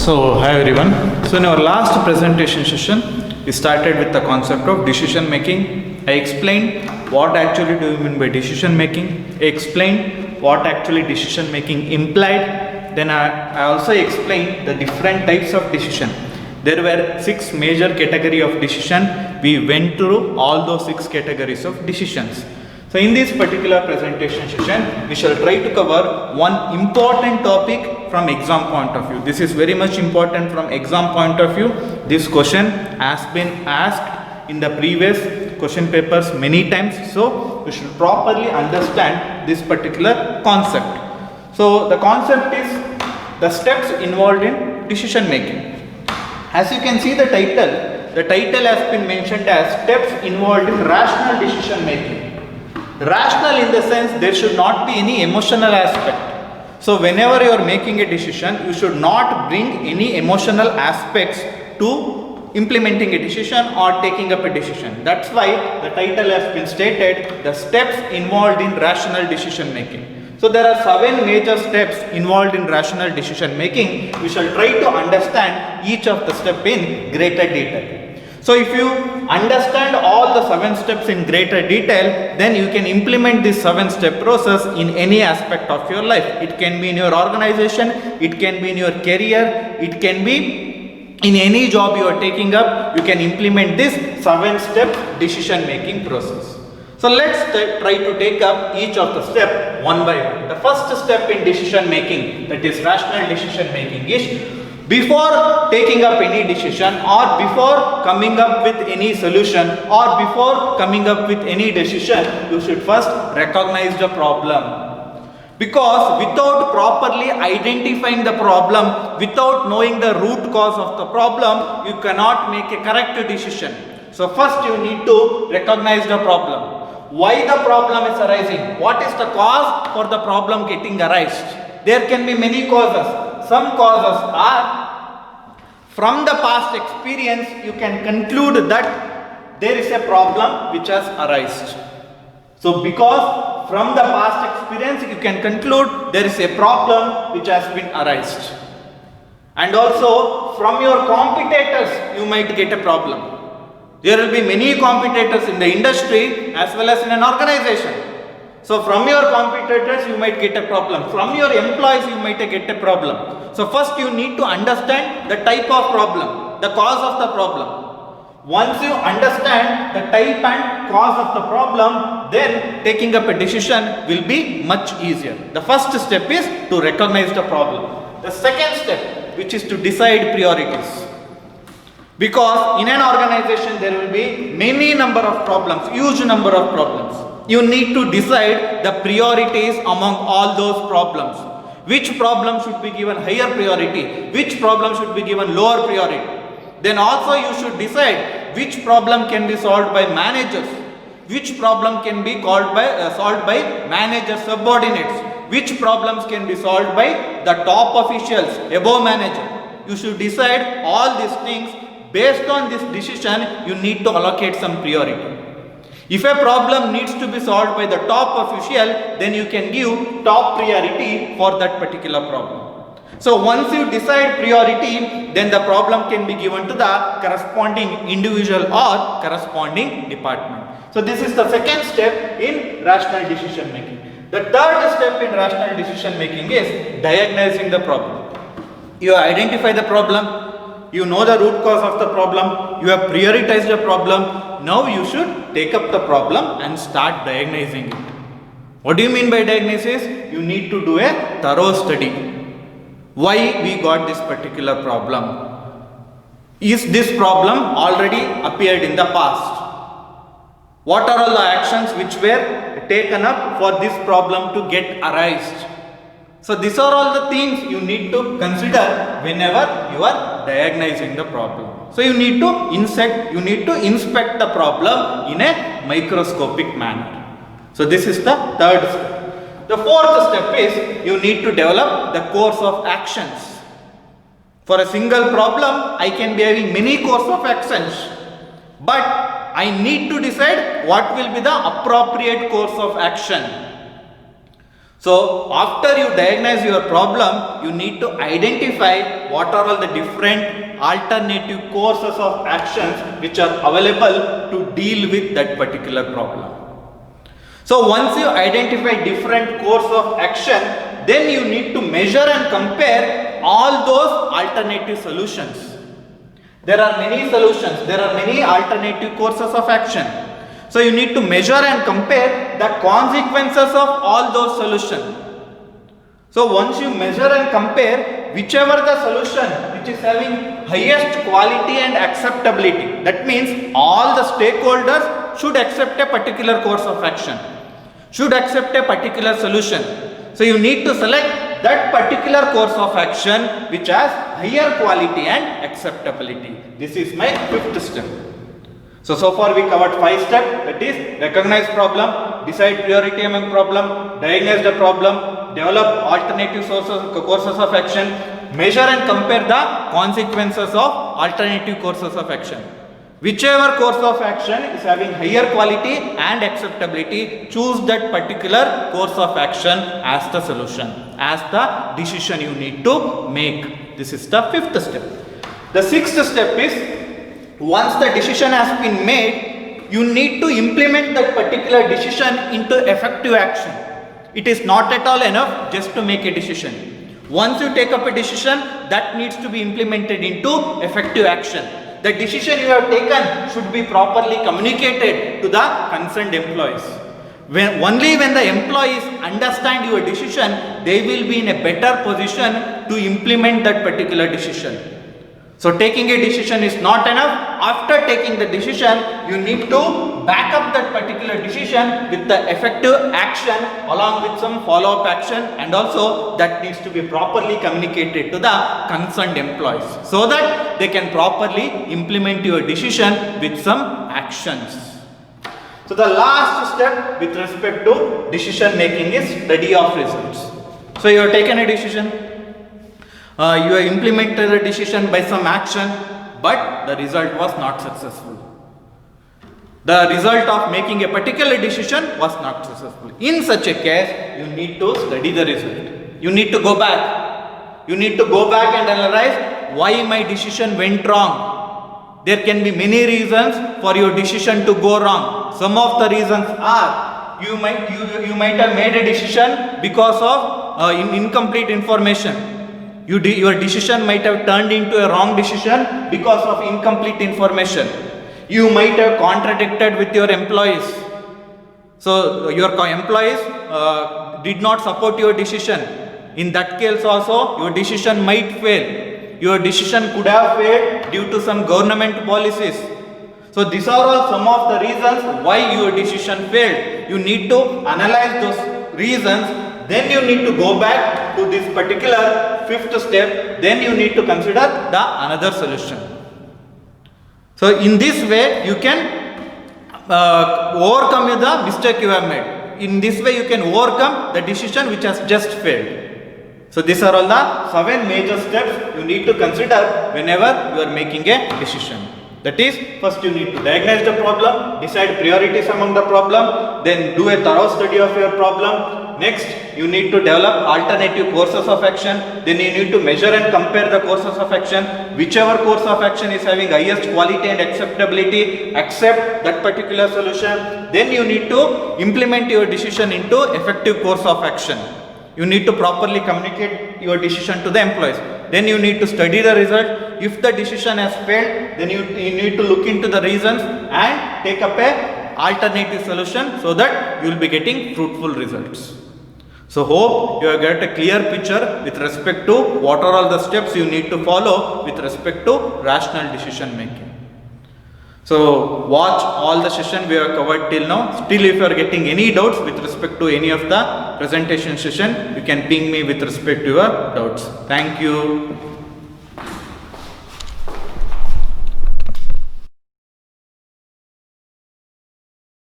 So, hi everyone. So, in our last presentation session, we started with the concept of decision making. I explained what actually do you mean by decision making. I explained what actually decision making implied. Then I also explained the different types of decision. There were 6 major category of decision. We went through all those 6 categories of decisions. So in this particular presentation session, we shall try to cover one important topic from exam point of view. This is very much important from exam point of view. This question has been asked in the previous question papers many times. So we should properly understand this particular concept. So the concept is the steps involved in decision making. As you can see the title has been mentioned as steps involved in rational decision making. Rational in the sense there should not be any emotional aspect. So whenever you are making a decision, you should not bring any emotional aspects to implementing a decision or taking up a decision. That's why the title has been stated, the steps involved in rational decision making. So there are 7 major steps involved in rational decision making. We shall try to understand each of the step in greater detail. So if you understand all the 7 steps in greater detail, then you can implement this 7-step process in any aspect of your life. It can be in your organization, it can be in your career, it can be in any job you are taking up. You can implement this 7-step decision making process. So let's try to take up each of the step one by one. The first step in decision making, that is rational decision making, is before taking up any decision or before coming up with any solution or before coming up with any decision, you should first recognize the problem. Because without properly identifying the problem, without knowing the root cause of the problem, you cannot make a correct decision. So first you need to recognize the problem. Why the problem is arising? What is the cause for the problem getting arised? There can be many causes. Some causes are from the past experience, you can conclude that there is a problem which has arisen. So because from the past experience, you can conclude there is a problem which has been arisen. And also from your competitors, you might get a problem. There will be many competitors in the industry as well as in an organization. So from your competitors you might get a problem. From your employees you might get a problem. So first you need to understand the type of problem, the cause of the problem. Once you understand the type and cause of the problem, then taking up a decision will be much easier. The first step is to recognize the problem. The second step, which is to decide priorities. Because in an organization there will be many number of problems, huge number of problems. You need to decide the priorities among all those problems. Which problem should be given higher priority? Which problem should be given lower priority? Then also you should decide which problem can be solved by managers. Which problem can be solved by manager subordinates. Which problems can be solved by the top officials, above manager. You should decide all these things. Based on this decision, you need to allocate some priority. If a problem needs to be solved by the top official, then you can give top priority for that particular problem. So once you decide priority, then the problem can be given to the corresponding individual or corresponding department. So this is the second step in rational decision making. The third step in rational decision making is diagnosing the problem. You identify the problem. You know the root cause of the problem, you have prioritized the problem, now you should take up the problem and start diagnosing it. What do you mean by diagnosis? You need to do a thorough study. Why we got this particular problem? Is this problem already appeared in the past? What are all the actions which were taken up for this problem to get arised? So these are all the things you need to consider whenever you are diagnosing the problem. So you need to inspect the problem in a microscopic manner. So this is the third step. The fourth step is you need to develop the course of actions. For a single problem, I can be having many course of actions, but I need to decide what will be the appropriate course of action. So after you diagnose your problem, you need to identify what are all the different alternative courses of actions which are available to deal with that particular problem. So once you identify different course of action, then you need to measure and compare all those alternative solutions. There are many solutions, there are many alternative courses of action. So you need to measure and compare the consequences of all those solutions. So once you measure and compare whichever the solution which is having highest quality and acceptability, that means all the stakeholders should accept a particular course of action, should accept a particular solution. So you need to select that particular course of action which has higher quality and acceptability. This is my fifth step. So far we covered 5 steps, that is recognize problem, decide priority among problem, diagnose the problem, develop alternative courses of action, measure and compare the consequences of alternative courses of action. Whichever course of action is having higher quality and acceptability, choose that particular course of action as the solution, as the decision you need to make. This is the fifth step. The sixth step is, once the decision has been made, you need to implement that particular decision into effective action. It is not at all enough just to make a decision. Once you take up a decision, that needs to be implemented into effective action. The decision you have taken should be properly communicated to the concerned employees. Only when the employees understand your decision, they will be in a better position to implement that particular decision. So taking a decision is not enough. After taking the decision, you need to back up that particular decision with the effective action along with some follow-up action, and also that needs to be properly communicated to the concerned employees so that they can properly implement your decision with some actions. So the last step with respect to decision making is study of results. So you have taken a decision. You have implemented the decision by some action, but the result was not successful. The result of making a particular decision was not successful. In such a case, you need to study the result. You need to go back. You need to go back and analyze why my decision went wrong. There can be many reasons for your decision to go wrong. Some of the reasons are you might have made a decision because of incomplete information. Your decision might have turned into a wrong decision because of incomplete information. You might have contradicted with your employees. So your employees did not support your decision. In that case also, your decision might fail. Your decision could have failed due to some government policies. So these are all some of the reasons why your decision failed. You need to analyze those reasons. Then you need to go back to this particular fifth step. Then you need to consider the another solution. So in this way you can overcome the mistake you have made. In this way you can overcome the decision which has just failed. So these are all the 7 major steps you need to consider whenever you are making a decision. That is, first you need to diagnose the problem, decide priorities among the problem, then do a thorough study of your problem. Next, you need to develop alternative courses of action. Then you need to measure and compare the courses of action. Whichever course of action is having highest quality and acceptability, accept that particular solution. Then you need to implement your decision into effective course of action. You need to properly communicate your decision to the employees. Then you need to study the result. If the decision has failed, then you need to look into the reasons and take up a alternative solution so that you will be getting fruitful results. So hope you have got a clear picture with respect to what are all the steps you need to follow with respect to rational decision making. So watch all the session we have covered till now. Still, if you are getting any doubts with respect to any of the presentation session, you can ping me with respect to your doubts. Thank you.